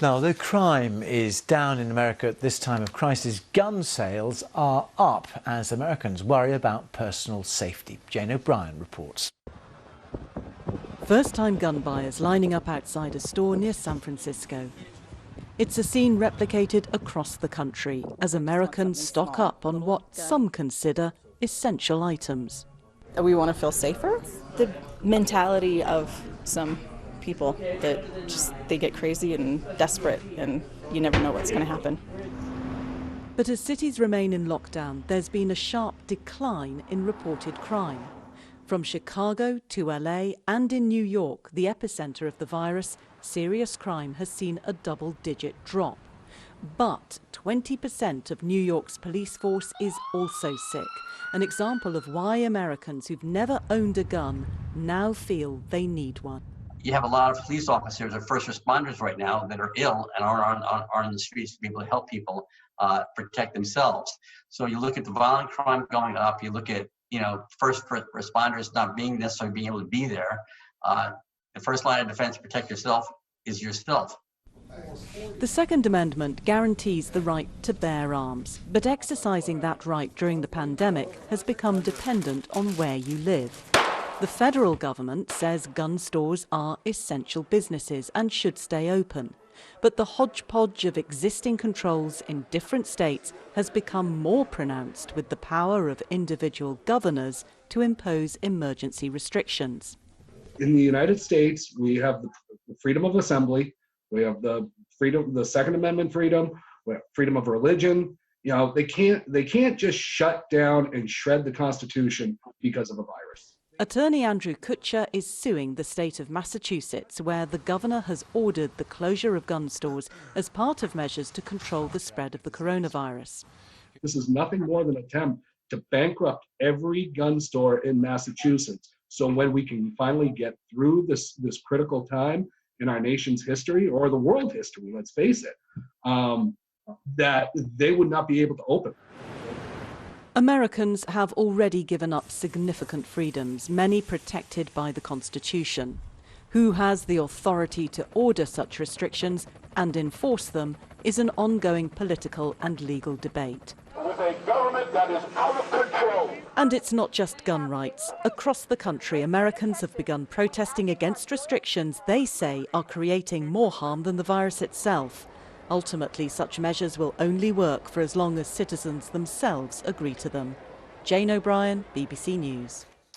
Now, although crime is down in America at this time of crisis, gun sales are up as Americans worry about personal safety. Jane O'Brien reports. First-time gun buyers lining up outside a store near San Francisco. It's a scene replicated across the country as Americans stock up on what some consider essential items. We want to feel safer. The mentality of some people that they get crazy and desperate and you never know what's going to happen. But as cities remain in lockdown, there's been a sharp decline in reported crime. From Chicago to LA and in New York, the epicenter of the virus, serious crime has seen a double-digit drop. But 20% of New York's police force is also sick, an example of why Americans who've never owned a gun now feel they need one. You have a lot of police officers or first responders right now that are ill and are on the streets to be able to help people protect themselves. So you look at the violent crime going up, you look at first responders not being necessarily being able to be there. The first line of defense to protect yourself is yourself. The Second Amendment guarantees the right to bear arms, but exercising that right during the pandemic has become dependent on where you live. The federal government says gun stores are essential businesses and should stay open. But the hodgepodge of existing controls in different states has become more pronounced with the power of individual governors to impose emergency restrictions. In the United States, we have the freedom of assembly, we have the Second Amendment freedom, we have freedom of religion. They can't just shut down and shred the Constitution because of a virus. Attorney Andrew Kutcher is suing the state of Massachusetts, where the governor has ordered the closure of gun stores as part of measures to control the spread of the coronavirus. This is nothing more than an attempt to bankrupt every gun store in Massachusetts. So when we can finally get through this critical time in our nation's history, or the world history, let's face it, that they would not be able to open. Americans have already given up significant freedoms, many protected by the Constitution. Who has the authority to order such restrictions and enforce them is an ongoing political and legal debate. With a government that is out of control. And it's not just gun rights. Across the country, Americans have begun protesting against restrictions they say are creating more harm than the virus itself. Ultimately, such measures will only work for as long as citizens themselves agree to them. Jane O'Brien, BBC News.